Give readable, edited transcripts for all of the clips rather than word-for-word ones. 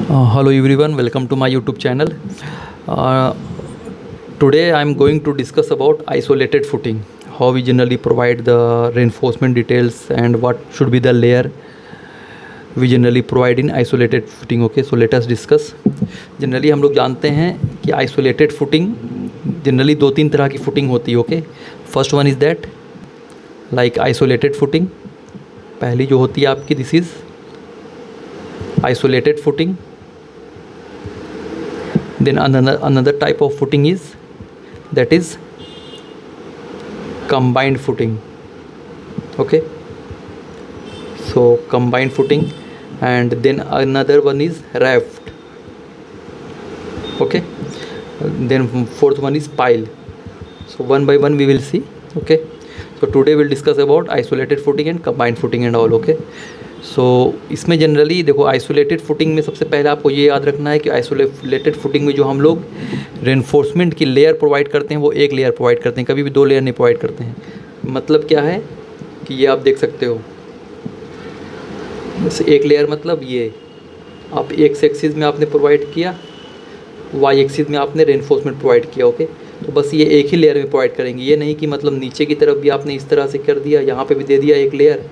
Hello everyone, welcome to my YouTube channel. Uh, Today I am going to discuss about isolated footing, how we generally provide the reinforcement details and what should be the layer we generally provide in isolated footing. Okay, so let us discuss. Generally हम लोग जानते हैं कि isolated footing generally दो तीन तरह की footing होती है. Okay, first one is that like isolated footing. पहली जो होती है आपकी this is isolated footing. Then another type of footing is that is combined footing. Okay, so combined footing, and then another one is raft. Okay, then fourth one is pile. So one by one we will see. Okay, so today we'll discuss about isolated footing and combined footing and all. Okay, सो इसमें generally देखो isolated footing में सबसे पहले आपको ये याद रखना है कि आइसोलेटेड फुटिंग में जो हम लोग रेनफोर्समेंट की लेयर प्रोवाइड करते हैं वो एक लेयर प्रोवाइड करते हैं, कभी भी दो लेयर नहीं प्रोवाइड करते हैं. मतलब क्या है कि ये आप देख सकते हो, जैसे एक लेयर मतलब ये आप एक्स एक्सिस में आपने प्रोवाइड किया, वाई एक्सिस में आपने रेनफोर्समेंट प्रोवाइड किया. ओके, तो बस ये एक ही लेयर में प्रोवाइड करेंगे. ये नहीं कि मतलब नीचे की तरफ भी आपने इस तरह से कर दिया, यहाँ पे भी दे दिया एक लेयर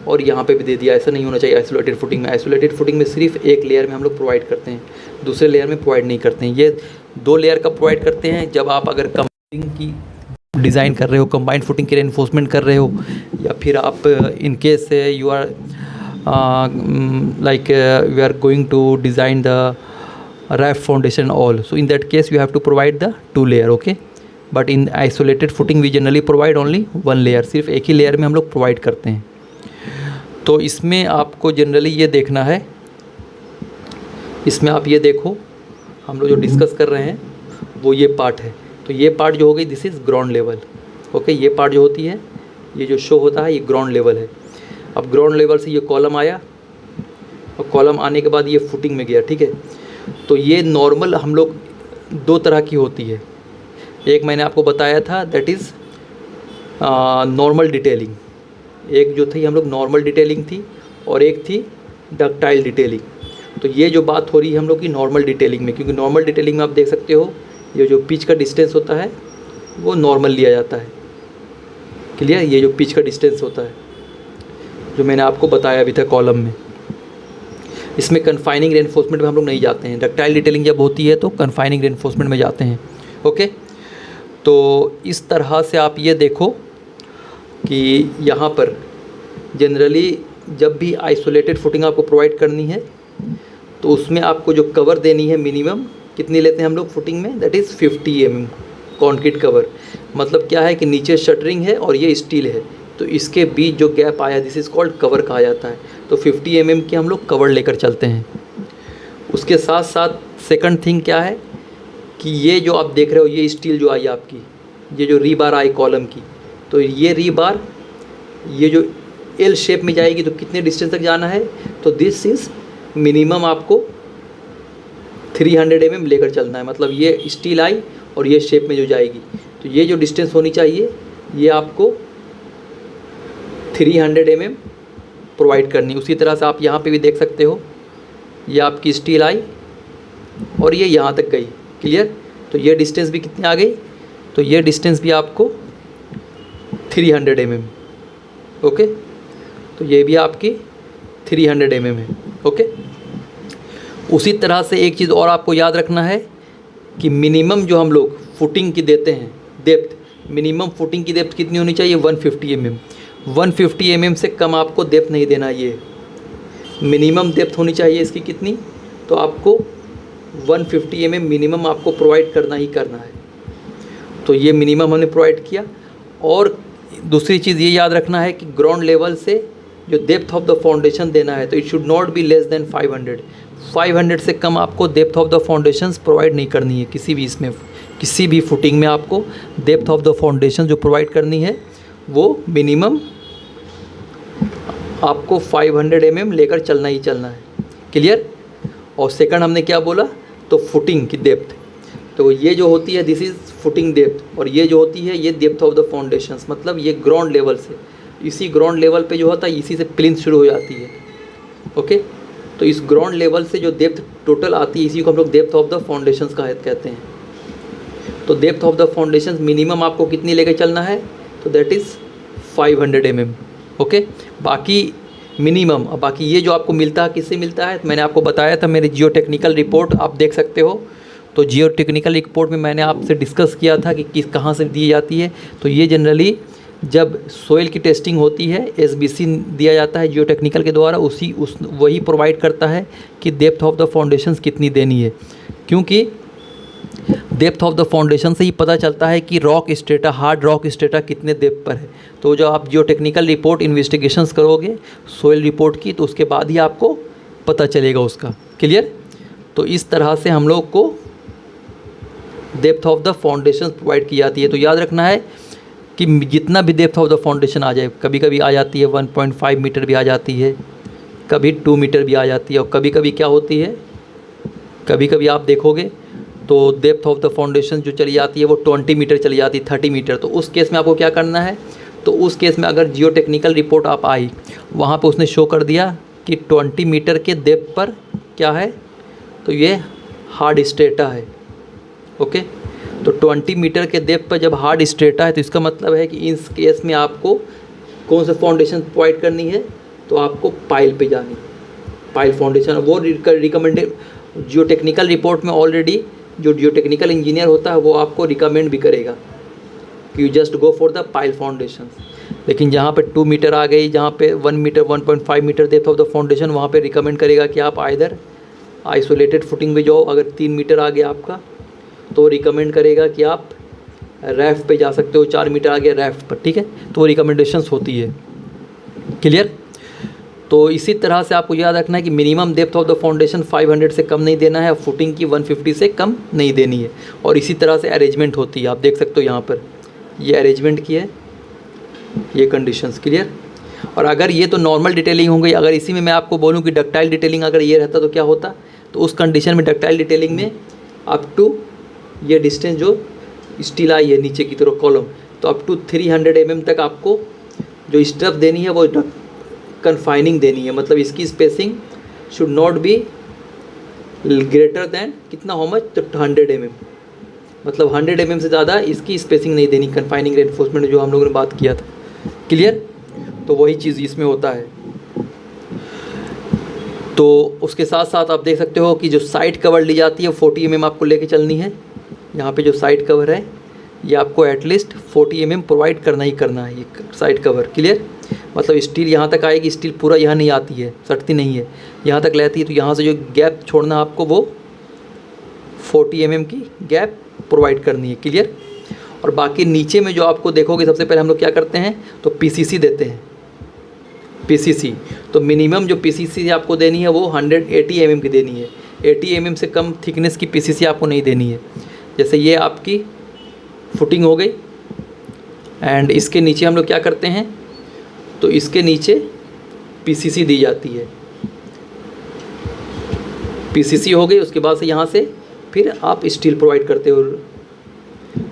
और यहाँ पे भी दे दिया. ऐसा नहीं होना चाहिए आइसोलेटेड फुटिंग में. आइसोलेटेड फुटिंग में सिर्फ एक लेयर में हम लोग प्रोवाइड करते हैं, दूसरे लेयर में प्रोवाइड नहीं करते हैं. ये दो लेयर का प्रोवाइड करते हैं जब आप अगर कंबाइंड की डिज़ाइन कर रहे हो, कंबाइंड फुटिंग की रेनफोर्समेंट कर रहे हो, या फिर आप in case you are like we are going to design the raft foundation all. So in that case you have to provide the two layer. Okay, but in isolated footing we generally provide only one layer. सिर्फ एक ही layer में हम लोग provide करते हैं. तो इसमें आपको जनरली ये देखना है, इसमें आप ये देखो हम लोग जो डिस्कस कर रहे हैं वो ये पार्ट है. तो ये पार्ट जो हो गई this is ground level. Okay, ये पार्ट जो होती है, ये जो शो होता है ये ग्राउंड लेवल है. अब ग्राउंड लेवल से ये कॉलम आया और कॉलम आने के बाद ये फुटिंग में गया. ठीक है, तो ये नॉर्मल हम लोग दो तरह की होती है. एक मैंने आपको बताया था दैट इज़ नॉर्मल डिटेलिंग. एक जो थी हम लोग नॉर्मल डिटेलिंग थी और एक थी डक्टाइल डिटेलिंग. तो ये जो बात हो रही है हम लोग की नॉर्मल डिटेलिंग में, क्योंकि नॉर्मल डिटेलिंग में आप देख सकते हो ये जो पिच का डिस्टेंस होता है वो नॉर्मल लिया जाता है. क्लियर, ये जो पिच का डिस्टेंस होता है जो मैंने आपको बताया अभी था कॉलम में. इसमें कन्फाइनिंग रेनफोर्समेंट में हम लोग नहीं जाते हैं. डक्टाइल डिटेलिंग जब होती है तो कन्फाइनिंग रेनफोर्समेंट में जाते हैं. ओके, तो इस तरह से आप ये देखो कि यहाँ पर जनरली जब भी आइसोलेटेड फुटिंग आपको प्रोवाइड करनी है तो उसमें आपको जो कवर देनी है मिनिमम कितनी लेते हैं हम लोग फुटिंग में, that is 50 mm concrete cover. मतलब क्या है कि नीचे शटरिंग है और ये स्टील है, तो इसके बीच जो गैप आया दिस इज़ कॉल्ड कवर कहा जाता है. तो 50 mm की हम लोग कवर लेकर चलते हैं. उसके साथ साथ सेकंड थिंग क्या है कि ये जो आप देख रहे हो ये स्टील जो आई आपकी, ये जो रीबार आई कॉलम की, तो ये रीबार ये जो एल शेप में जाएगी तो कितने डिस्टेंस तक जाना है, तो दिस इज़ मिनिमम आपको 300 mm लेकर चलना है. मतलब ये स्टील आई और ये शेप में जो जाएगी तो ये जो डिस्टेंस होनी चाहिए ये आपको 300 mm प्रोवाइड करनी. उसी तरह से आप यहाँ पे भी देख सकते हो ये आपकी स्टील आई और ये यहाँ तक गई. क्लियर, तो ये डिस्टेंस भी कितनी आ गई, तो ये डिस्टेंस भी आपको 300 mm. ओके, तो ये भी आपकी 300 mm है. ओके, उसी तरह से एक चीज़ और आपको याद रखना है कि मिनिमम जो हम लोग फुटिंग की देते हैं डेप्थ, मिनिमम फुटिंग की डेप्थ कितनी होनी चाहिए, 150 mm. 150 mm से कम आपको डेप्थ नहीं देना. ये मिनिमम डेप्थ होनी चाहिए इसकी कितनी, तो आपको 150 mm मिनिमम आपको प्रोवाइड करना ही करना है. तो ये मिनिमम हमने प्रोवाइड किया. और दूसरी चीज़ ये याद रखना है कि ग्राउंड लेवल से जो डेप्थ ऑफ द फाउंडेशन देना है तो it should not be less than 500 से कम आपको depth of the foundations provide नहीं करनी है. किसी भी इसमें किसी भी फुटिंग में आपको डेप्थ ऑफ द फाउंडेशन जो प्रोवाइड करनी है वो मिनिमम आपको 500 mm लेकर चलना ही चलना है. क्लियर. और सेकंड हमने क्या बोला, तो फुटिंग की डेप्थ, तो ये जो होती है दिस इज़ फुटिंग डेप्थ और ये जो होती है ये डेप्थ ऑफ द फाउंडेशंस. मतलब ये ग्राउंड लेवल से, इसी ग्राउंड लेवल पे जो होता है इसी से प्लिंथ शुरू हो जाती है. ओके, तो इस ग्राउंड लेवल से जो डेप्थ टोटल आती है इसी को हम लोग डेप्थ ऑफ द फाउंडेशंस का कहते हैं। तो depth of the foundations minimum आपको कितनी लेके चलना है, तो दैट इज़ 500 mm। ओके, बाकी मिनिमम, अब बाकी ये जो आपको मिलता है किससे मिलता है, मैंने आपको बताया था मेरी जियो टेक्निकल रिपोर्ट आप देख सकते हो। तो जियो टेक्निकल रिपोर्ट में मैंने आपसे डिस्कस किया था कि किस कहाँ से दी जाती है। तो ये जनरली जब सोइल की टेस्टिंग होती है एसबीसी दिया जाता है जियो टेक्निकल के द्वारा, वही प्रोवाइड करता है कि डेप्थ ऑफ द फाउंडेशंस कितनी देनी है, क्योंकि डेप्थ ऑफ द फाउंडेशन से ही पता चलता है कि rock strata, hard rock strata कितने डेप्थ पर है। तो जो आप जियो टेक्निकल रिपोर्ट इन्वेस्टिगेशंस करोगे सोइल रिपोर्ट की, तो उसके बाद ही आपको पता चलेगा उसका। क्लियर? तो इस तरह से हम लोग को depth of the foundation provide की जाती है। तो याद रखना है कि जितना भी डेप्थ ऑफ द फाउंडेशन आ जाए, कभी कभी आ जाती है 1.5 मीटर भी आ जाती है, कभी 2 मीटर भी आ जाती है, और कभी कभी क्या होती है, कभी कभी आप देखोगे तो डेप्थ ऑफ द फाउंडेशन जो चली जाती है वो 20 मीटर चली जाती है, 30 मीटर। तो उस केस में आपको क्या करना है, तो उस केस में अगर जियो टेक्निकल रिपोर्ट आप आई, वहाँ पे उसने शो कर दिया कि 20 मीटर के डेप्थ पर क्या है, तो ये हार्ड स्ट्रेटा है। ओके, तो 20 मीटर के डेप्थ पर जब हार्ड स्ट्रेटा है तो इसका मतलब है कि इस केस में आपको कौन सा फाउंडेशन प्रोवाइड करनी है, तो आपको पाइल पे जानी, पाइल फाउंडेशन। वो रिकमेंडेड जियो टेक्निकल रिपोर्ट में ऑलरेडी जो जियो टेक्निकल इंजीनियर होता है वो आपको रिकमेंड भी करेगा कि you just go for the pile foundation. लेकिन जहाँ पे 2 मीटर आ गई, जहाँ पे 1 metre 1.5 metre depth of the foundation, वहाँ पे रिकमेंड करेगा कि आप आइदर आइसोलेटेड फुटिंग में जाओ। अगर 3 मीटर आ गया आपका तो रिकमेंड करेगा कि आप रैफ्ट पे जा सकते हो, 4 मीटर आ गया रैफ्ट पर, ठीक है। तो वो रिकमेंडेशंस होती है। क्लियर? तो इसी तरह से आपको याद रखना है कि minimum depth of the foundation 500 से कम नहीं देना है, फुटिंग की 150 से कम नहीं देनी है। और इसी तरह से अरेंजमेंट होती है, आप देख सकते हो यहाँ पर ये अरेंजमेंट की है, ये कंडीशंस। क्लियर? और अगर ये तो नॉर्मल डिटेलिंग हो गई, अगर इसी में मैं आपको बोलूँ कि डक्टाइल डिटेलिंग अगर ये रहता तो क्या होता, तो उस कंडीशन में डक्टाइल डिटेलिंग में अप टू ये डिस्टेंस जो स्टील आई है नीचे की तरफ कॉलम, तो अप टू 300 mm तक आपको जो स्टफ देनी है वो कन्फाइनिंग देनी है। मतलब इसकी spacing should not be greater than कितना, हाउ मच, तो 100 mm। मतलब 100 mm से ज़्यादा इसकी स्पेसिंग नहीं देनी, कन्फाइनिंग रेनफोर्समेंट जो हम लोगों ने बात किया था। क्लियर? तो वही चीज़ इसमें होता है। तो उसके साथ साथ आप देख सकते हो कि जो साइड कवर ली जाती है 40 mm आपको लेके चलनी है। यहाँ पे जो साइड कवर है ये आपको एटलीस्ट 40 mm प्रोवाइड करना ही करना है, ये साइड कवर। क्लियर? मतलब स्टील यहाँ तक आएगी, स्टील पूरा यहाँ नहीं आती है, सटती नहीं है, यहाँ तक लेती है। तो यहाँ से जो गैप छोड़ना आपको वो 40 mm की गैप प्रोवाइड करनी है। क्लियर? और बाकी नीचे में जो आपको देखोगे, सबसे पहले हम लोग क्या करते हैं, तो PCC देते हैं, PCC। तो मिनिमम जो PCC आपको देनी है वो 180 mm की देनी है। 80 mm से कम थिकनेस की PCC आपको नहीं देनी है। जैसे ये आपकी फुटिंग हो गई, एंड इसके नीचे हम लोग क्या करते हैं, तो इसके नीचे PCC दी जाती है। PCC हो गई, उसके बाद से यहाँ से फिर आप स्टील प्रोवाइड करते हो।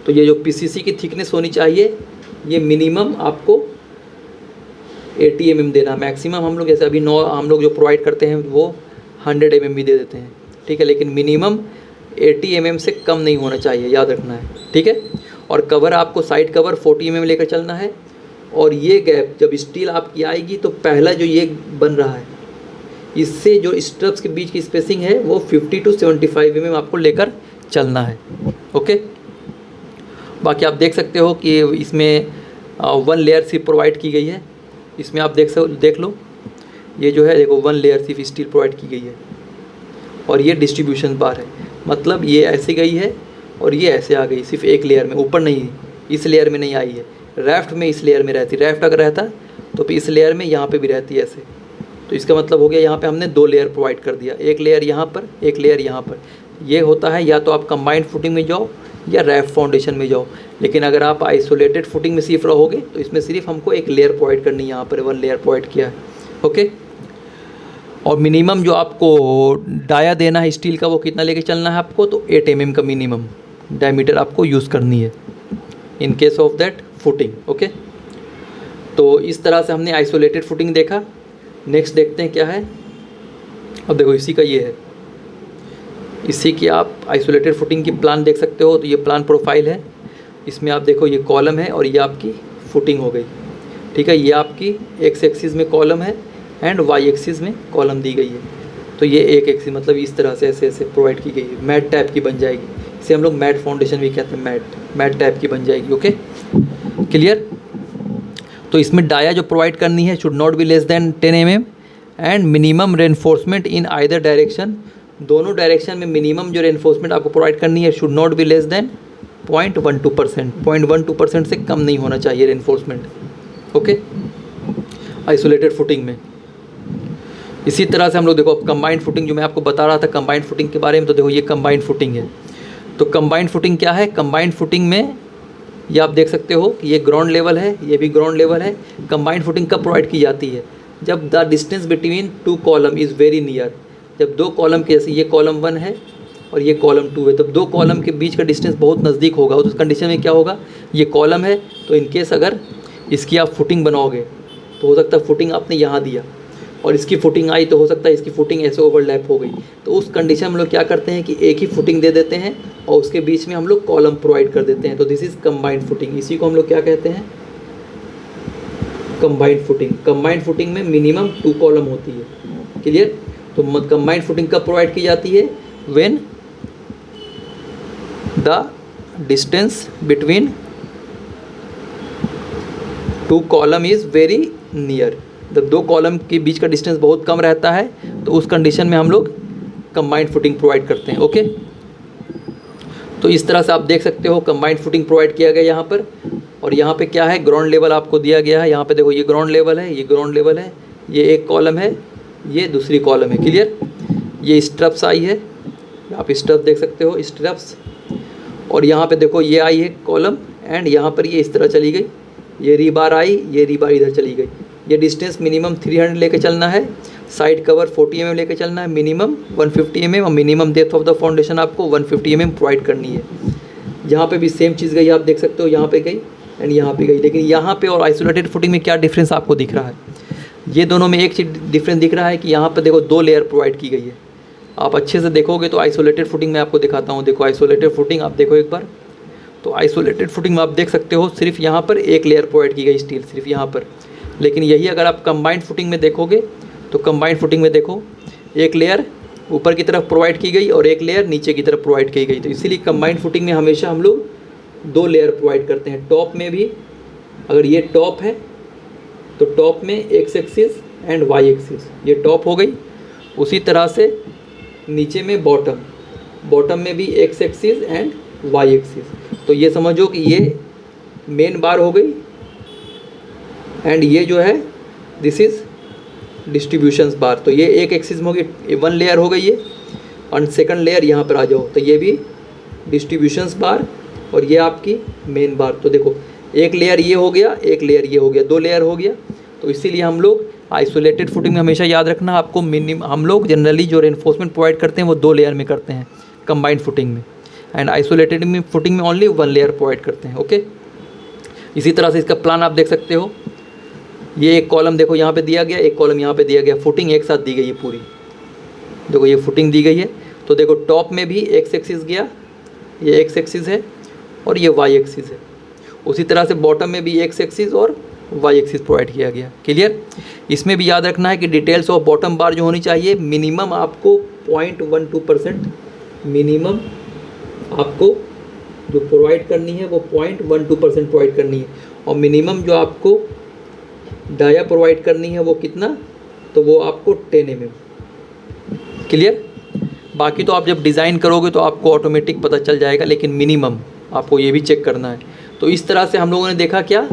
तो ये जो PCC की थिकनेस होनी चाहिए ये मिनिमम आपको 80 mm देना, मैक्सिमम हम लोग जैसे अभी हम लोग जो प्रोवाइड करते हैं वो 100 mm भी दे देते हैं, ठीक है। लेकिन मिनिमम 80 mm से कम नहीं होना चाहिए, याद रखना है, ठीक है। और कवर आपको साइड कवर 40 mm लेकर चलना है। और ये गैप जब स्टील आपकी आएगी तो पहला जो ये बन रहा है इससे जो स्ट्रप्स के बीच की स्पेसिंग है वो 50 to 75 mm आपको लेकर चलना है। ओके, बाकी आप देख सकते हो कि इसमें 1 लेयर सिर्फ प्रोवाइड की गई है। इसमें आप देख लो, ये जो है देखो 1 लेयर सिर्फ स्टील प्रोवाइड की गई है, और ये डिस्ट्रीब्यूशन बार है। मतलब ये ऐसे गई है और ये ऐसे आ गई, सिर्फ एक लेयर में, ऊपर नहीं, इस लेयर में नहीं आई है। रैफ्ट में इस लेयर में रहती, रैफ्ट अगर रहता तो फिर इस लेयर में यहाँ पे भी रहती है ऐसे। तो इसका मतलब हो गया यहाँ पे हमने 2 लेयर प्रोवाइड कर दिया, एक लेयर यहाँ पर, एक लेयर यहाँ पर। ये होता है या तो आप कंबाइंड फुटिंग में जाओ या रैफ्ट फाउंडेशन में जाओ। लेकिन अगर आप आइसोलेटेड फुटिंग में सिर्फ रहोगे तो इसमें सिर्फ हमको एक लेयर प्रोवाइड करनी है, यहाँ पर 1 लेयर प्रोवाइड किया है। ओके, और मिनिमम जो आपको डाया देना है स्टील का वो कितना लेके चलना है आपको, तो 8 mm का मिनिमम डायमीटर आपको यूज़ करनी है in case of that footing. Okay, तो इस तरह से हमने आइसोलेटेड फुटिंग देखा। नेक्स्ट देखते हैं क्या है, अब देखो इसी का ये है, इसी की आप आइसोलेटेड फुटिंग की प्लान देख सकते हो। तो ये प्लान प्रोफाइल है, इसमें आप देखो ये कॉलम है और ये आपकी फुटिंग हो गई, ठीक है। ये आपकी एक्स एक्सिस में कॉलम है एंड वाई एक्सिस में कॉलम दी गई है। तो ये एक एक्सिस मतलब इस तरह से ऐसे ऐसे प्रोवाइड की गई है, मैट टाइप की बन जाएगी। इसे हम लोग मैट फाउंडेशन भी कहते हैं, मैट टाइप की बन जाएगी। Okay, clear. तो इसमें डाया जो प्रोवाइड करनी है should not be less than 10 mm and minimum reinforcement in either direction. दोनों डायरेक्शन में मिनिमम जो रेनफोर्समेंट आपको प्रोवाइड करनी है should not be less than 0.12%। 0.12% से कम नहीं होना चाहिए रेनफोर्समेंट, ओके, आइसोलेटेड फुटिंग में। इसी तरह से हम लोग देखो अब कंबाइंड फुटिंग जो मैं आपको बता रहा था कंबाइंड फुटिंग के बारे में, तो देखो ये कंबाइंड फुटिंग है। तो कंबाइंड फुटिंग क्या है? कंबाइंड फुटिंग में ये आप देख सकते हो कि ये ग्राउंड लेवल है, ये भी ग्राउंड लेवल है। कंबाइंड फुटिंग कब प्रोवाइड की जाती है? जब the distance between two column is very near. जब दो कॉलम के, जैसे ये कॉलम 1 है और ये कॉलम 2 है, तब दो कॉलम के बीच का डिस्टेंस बहुत नज़दीक होगा। उस कंडीशन में क्या होगा, ये कॉलम है तो इनकेस अगर इसकी आप फुटिंग बनाओगे तो हो सकता है फुटिंग आपने यहाँ दिया और इसकी फुटिंग आई तो हो सकता है इसकी फुटिंग ऐसे ओवरलैप हो गई। तो उस कंडीशन में हम लोग क्या करते हैं कि एक ही फुटिंग दे देते हैं और उसके बीच में हम लोग कॉलम प्रोवाइड कर देते हैं। तो दिस इज़ कंबाइंड फुटिंग। इसी को हम लोग क्या कहते हैं? Combined footing. कंबाइंड फुटिंग में मिनिमम 2 कॉलम होती है, क्लियर। तो कंबाइंड फुटिंग कब प्रोवाइड की जाती है? When the distance between 2 column is very near. जब 2 कॉलम के बीच का डिस्टेंस बहुत कम रहता है तो उस कंडीशन में हम लोग कंबाइंड फुटिंग प्रोवाइड करते हैं, ओके। तो इस तरह से आप देख सकते हो कंबाइंड फुटिंग प्रोवाइड किया गया यहाँ पर। और यहाँ पे क्या है, ग्राउंड लेवल आपको दिया गया है। यहाँ पे देखो ये ग्राउंड लेवल है, ये ग्राउंड लेवल है, ये एक कॉलम है, ये दूसरी कॉलम है, क्लियर। ये स्ट्रप्स आई है, आप स्ट्रप्स देख सकते हो, स्ट्रप्स। और यहाँ पे देखो ये आई है कॉलम एंड यहाँ पर ये इस तरह चली गई, ये रीबार आई, ये रीबार इधर चली गई। ये डिस्टेंस मिनिमम 300 लेके चलना है, साइड कवर 40 mm लेके चलना है, मिनिमम 150 mm और minimum depth of the foundation आपको 150 mm प्रोवाइड करनी है। यहाँ पे भी सेम चीज़ गई, आप देख सकते हो, यहाँ पे गई एंड यहाँ पे गई। लेकिन यहाँ पे और आइसोलेटेड फुटिंग में क्या डिफरेंस आपको दिख रहा है? ये दोनों में एक चीज़ डिफरेंस दिख रहा है कि यहाँ पर देखो 2 लेयर प्रोवाइड की गई है। आप अच्छे से देखोगे तो आइसोलेटेड फुटिंग में आपको दिखाता हूँ। देखो आइसोलेटेड फुटिंग आप देखो एक बार, तो आइसोलेटेड फुटिंग में आप देख सकते हो सिर्फ यहाँ पर एक लेयर प्रोवाइड की गई स्टील, सिर्फ यहाँ पर। लेकिन यही अगर आप कंबाइंड फुटिंग में देखोगे तो कंबाइंड फुटिंग में देखो एक लेयर ऊपर की तरफ प्रोवाइड की गई और एक लेयर नीचे की तरफ प्रोवाइड की गई। तो इसीलिए कंबाइंड फुटिंग में हमेशा हम लोग 2 लेयर प्रोवाइड करते हैं। टॉप में भी अगर ये टॉप है तो टॉप में X axis and Y axis, ये टॉप हो गई। उसी तरह से नीचे में बॉटम, बॉटम में भी X axis and Y axis. तो ये समझो कि ये मेन बार हो गई एंड ये जो है दिस इज़ डिस्ट्रीब्यूशंस बार। तो ये एक एक्सिस में होगी, 1 लेयर हो गई ये, और सेकंड लेयर यहाँ पर आ जाओ तो ये भी डिस्ट्रीब्यूशंस बार और ये आपकी मेन बार। तो देखो एक लेयर ये हो गया, एक लेयर ये हो गया, 2 लेयर हो गया। तो इसीलिए हम लोग आइसोलेटेड फुटिंग में हमेशा याद रखना आपको, हम लोग जनरली जो रेनफोर्समेंट प्रोवाइड करते हैं वो 2 लेयर में करते हैं कंबाइंड फुटिंग में, एंड आइसोलेटेड में फुटिंग में ओनली 1 लेयर प्रोवाइड करते हैं, ओके। इसी तरह से इसका प्लान आप देख सकते हो। ये एक कॉलम देखो यहाँ पे दिया गया, एक कॉलम यहाँ पे दिया गया, फुटिंग एक साथ दी गई है पूरी। देखो ये फुटिंग दी गई है। तो देखो टॉप में भी एक्स एक्सिस गया, ये एक्स एक्सिस है और ये वाई एक्सिस है। उसी तरह से बॉटम में भी एक्स एक्सिस और वाई एक्सिस प्रोवाइड किया गया, क्लियर। इसमें भी याद रखना है कि डिटेल्स ऑफ बॉटम बार जो होनी चाहिए मिनिमम आपको 0.12%, मिनिमम आपको जो प्रोवाइड करनी है वो 0.12% प्रोवाइड करनी है। और मिनिमम जो आपको डाया प्रोवाइड करनी है वो कितना, तो वो आपको 10 mm, क्लियर। बाकी तो आप जब डिज़ाइन करोगे तो आपको ऑटोमेटिक पता चल जाएगा, लेकिन मिनिमम आपको ये भी चेक करना है। तो इस तरह से हम लोगों ने देखा क्या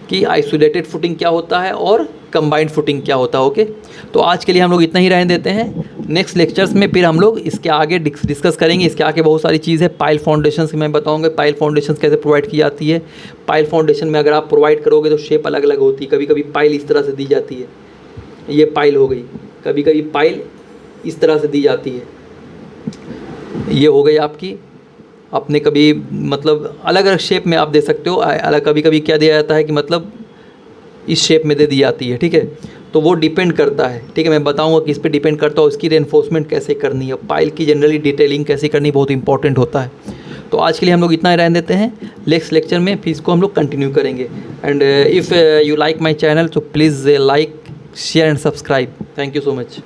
कि आइसोलेटेड फुटिंग क्या होता है और कंबाइंड फुटिंग क्या होता है, ओके। तो आज के लिए हम लोग इतना ही रहने देते हैं। नेक्स्ट लेक्चर्स में फिर हम लोग इसके आगे डिस्कस करेंगे। इसके आगे बहुत सारी चीज़ है। पाइल फाउंडेशंस मैं बताऊंगा, पाइल फाउंडेशंस कैसे प्रोवाइड की जाती है। पाइल फाउंडेशन में अगर आप प्रोवाइड करोगे तो शेप अलग अलग होती है। कभी कभी पाइल इस तरह से दी जाती है, ये पाइल हो गई। कभी कभी पाइल इस तरह से दी जाती है, ये हो गई आपकी। अपने कभी मतलब अलग अलग शेप में आप दे सकते हो। अलग कभी कभी क्या दिया जाता है कि मतलब इस शेप में दे दी जाती है, ठीक है। तो वो डिपेंड करता है, ठीक है। मैं बताऊंगा कि इस पे डिपेंड करता है उसकी रेनफोर्समेंट कैसे करनी है, पाइल की जनरली डिटेलिंग कैसे करनी बहुत इंपॉर्टेंट होता है। तो आज के लिए हम लोग इतना ही रहने देते हैं, नेक्स्ट लेक्चर में फिर इसको हम लोग कंटिन्यू करेंगे। And if you like my channel तो please like, share and subscribe. Thank you so much.